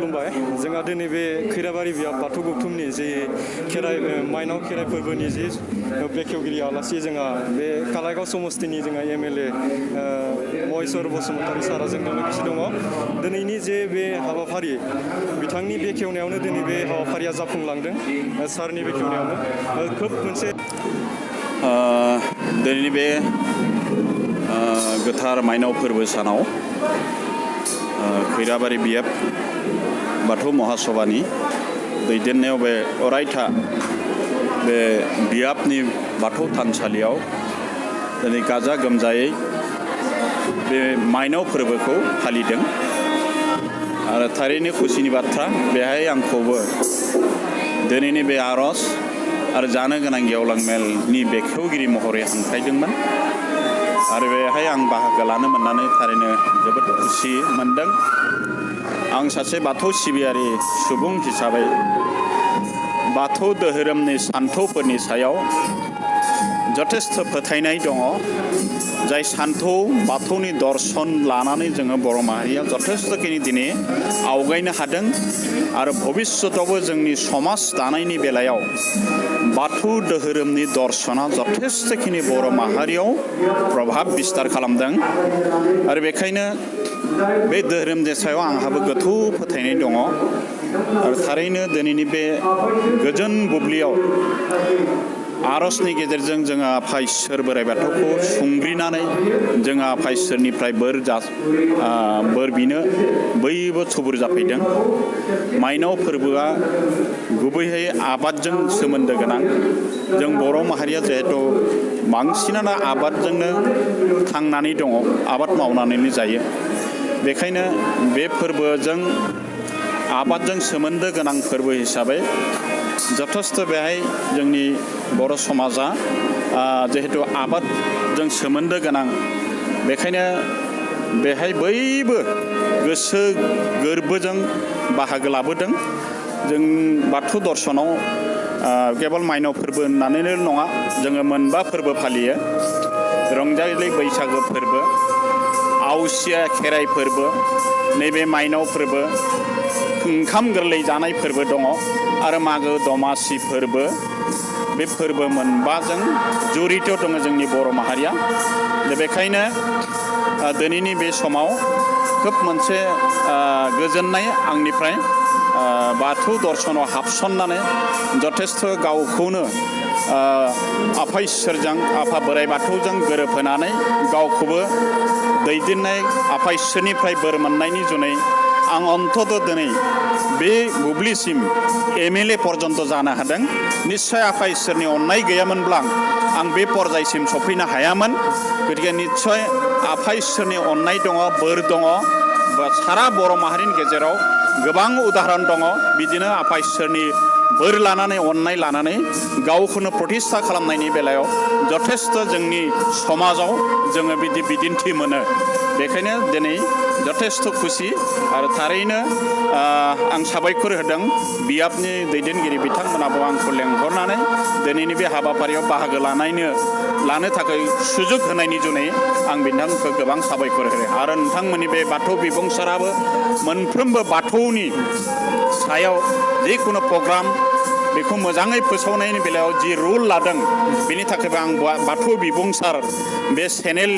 खुलुमबाय जोंहा दिनै बे खैराबारि बियाब बाथौ गौथुमनि जे खेराइ माइनाव खेराइ फोरबोनि जे बेखेवगिरि आलासि जोंहा बे कालाइगाव समस्तिनि जोंहा एमएलए महेश्वर बसुमतारी सारा जोंजों लोगोसे दङ दिनैनि जे बे हाबाफारि बिथांनि बेखेवनायावनो दिनै बे हाबाफारिया जाफुंलांदों सारनि बेखेवनायावनो खोब मोनसे दिनैनि बे गोथार माइनाव फोरबो सानाव खैराबारि बियाब बाथौ महासभानि दैदेननायाव बे अरायथा बे बियाबनि बाथौ थानसालियाव दिनै गाजा गोमजायै बे माइनाव फोरबोखौ फालिदों आरो थारैनो खुसिनि बाथ्रा बेहाय आंखौबो दिनैनि बे आर'ज आरो जानो गोनां गेवलां मेलनि बेखेवगिरि महरै हांख्रायदोंमोन आरो बेहाय आं बाहागो लानो मोननानै थारैनो जोबोद खुसि मोनदों। आं सासे बाथौ सिबियारि सुबुं हिसाबै बाथौ धोरोमनि सान्थौफोरनि सायाव जथेस्थ' फोथायनाय दङ। जाय सान्थौ बाथौनि दर्शन लानानै जोङो बर' माहारिया जथेस्थ'खिनि दिनै आवगायनो हादों आरो भबिष्यतावबो जोंनि समाज दानायनि बेलायाव बाथौ धोरोमनि दर्शना जथेस्थ'खिनि बर' माहारियाव प्रभाब बिस्तार खालामदों आरो बेखायनो बे धोरोमनि सायाव आंहाबो गोथौ फोथायनाय दङ आरो थारैनो दिनैनि बे गोजोन बुब्लियाव आर'जनि गेजेरजों जोङो आफा इसोर बोराइ बाथौखौ सुंग्रिनानै जोङो आफा इसोरनिफ्राय बोर बिनो बयबो थुबुर जाफैदों। माइनाव फोरबोआ गुबैयै आबादजों सोमोन्दो गोनां। जों बर' माहारिया जिहेथु बांसिनानो आबादजोंनो थांनानै दङ, आबाद मावनानैनो जायो। बेखायनो बे फोरबोजों आबादजों सोमोन्दो गोनां फोरबो हिसाबै जथेस्थ' बेहाय जोंनि बर' समाजा जिहेतु आबादजों सोमोन्दो गोनां बेखायनो बेहाय बयबो गोसो गोरबोजों बाहागो लाबोदों। जों बाथौ दर्शनाव केबल माइनाव फोरबो होननानैनो नङा, जोङो मोनबा फोरबो फालियो। रंजालि बैसागो फोरबो, आवसिया खेराइ फोरबो, नैबे माइनाव फोरबो, ओंखाम गोरलै जानाय फोरबो दङ आरो मागो दमासि फोरबो। बे फोरबो मोनबाजों जड़ित दङ जोंनि बर' माहारिया। बेखायनो दिनैनि बे समाव खोब मोनसे गोजोननाय आंनिफ्राय बाथौ दर्शनाव हाबसननानै जथेस्थ' गावखौनो आफा इसोरजों आफा बोराइ बाथौजों गोरोबहोनानै गावखौबो दैदेननाय आफा इसोरनिफ्राय बोर मोननायनि जुनै आं अन्तत दिनै बे बुब्लिसिम एमएलए पर्यन्त जानो हादों। निस्सय आफा इसोरनि अननाय गैयामोनब्ला आं बे पर्यायसिम सफैनो हायामोन। गतिके निस्सय आफा इसोरनि अननाय दङ, बोर दङ। सारा बर' माहारिनि गेजेराव गोबां उदाहरन दङ बिदिनो आफा इसोरनि बोर लानानै अननाय लानानै गावखौनो प्रतिष्ठा खालामनायनि बेलायाव जथेस्थ' जोंनि समाजाव जोङो बिदि बिदिन्थि मोनो। बेखायनो दिनै जथेस्थ' खुसि आरो थारैनो आं साबायखर होदों बियाबनि दैदेनगिरि बिथांमोनाबो आंखौ लेंहरनानै दिनैनि बे हाबाफारियाव बाहागो लानो थाखाय सुजुग होनायनि जुनै आं बिथांखौ गोबां साबायखर होयो आरो नोंथांमोननि बे बाथौ बिबुंसाराबो मोनफ्रोमबो बाथौनि सायाव जिखुनु प्रग्राम बेखौ मोजाङै फोसावनायनि बेलायाव जि रुल लादों बेनि थाखायबो आं बाथौ बिबुंसार बे चेनेल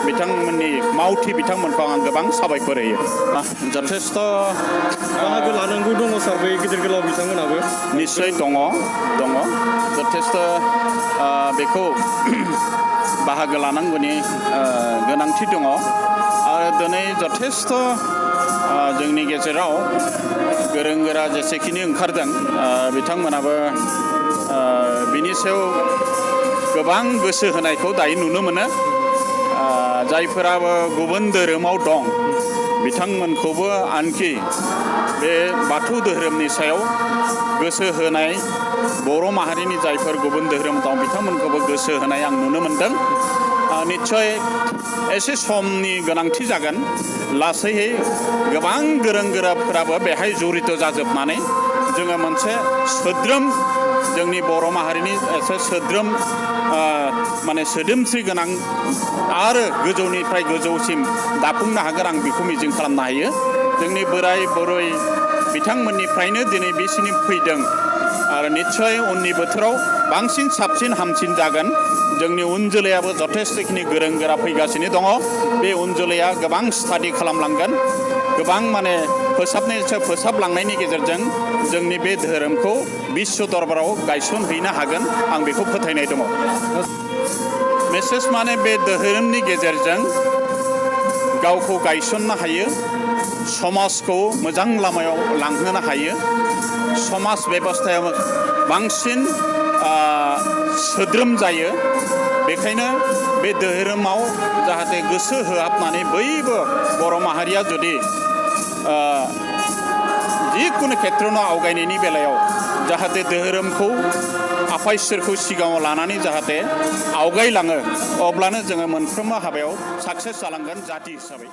बिथांमोननि मावथि बिथांमोनखौ आं गोबां साबायखर होयो। जथेस्थ' बाहागो लानांगौ दङ सार बै गिदिर गोलाव बिथांमोनाबो निस्सय दङ जथेस्थ' बेखौ बाहागो लानांगौनि गोनांथि दङ आरो दिनै जथेस्थ' जोंनि गेजेराव गोरों गोरा जेसेखिनि ओंखारदों बिथांमोनाबो बिनि सायाव गोबां गोसो होनायखौ दायो नुनो मोनो। जायफोराबो गुबुन धोरोमाव दं बिथांमोनखौबो आनखि बे बाथौ धोरोमनि सायाव गोसो होनाय बर' माहारिनि जायफोर गुबुन धोरोम दं बिथांमोनखौबो गोसो होनाय आं नुनो मोनदों। निस्सय एसे समनि गोनांथि जागोन। लासैयै गोबां गोरों गोराफोराबो बेहाय जड़ित जाजोबनानै जोङो मोनसे सोद्रोम जोंनि बर' माहारिनि एसे सोद्रोम माने सोदोमस्रि गोनां आरो गोजौनिफ्राय गोजौसिम दाफुंनो हागोन आं बेखौ मिजिं खालामनो हायो। जोंनि बोराय बुरै बिथांमोननिफ्रायनो दिनै बिसिम फैदों आरो निस्सय उननि बोथोराव बांसिन साबसिन हामसिन जागोन। जोंनि उन जोलैयाबो जथेस्थखिनि गोरों गोरा फैगासिनो दङ। बे उन जोलैया गोबां स्टाडि खालामलांगोन, गोबां माने फोसाबलांनायनि गेजेरजों जोंनि बे धोरोमखौ बिश्व दरबाराव गायसनहैनो हागोन, आं बेखौ फोथायनाय दङ। मेसेज माने बे धोरोमनि गेजेरजों गावखौ गायसननो हायो, समाजखौ मोजां लामायाव लांहोनो हायो, समाज बेबस्थायाव बांसिन सोद्रोम जायो। बेखायनो बे धोरोमाव जाहाथे गोसो होहाबनानै बयबो बर' माहारिया जुदि जिखुनु खेत्र'नाव आवगायनायनि बेलायाव जाहाथे धोरोमखौ आफा इसोरखौ सिगाङाव लानानै जाहाथे आवगायलाङो, अब्लानो जोङो मोनफ्रोमबो हाबायाव साक्सेस जालांगोन जाथि हिसाबै।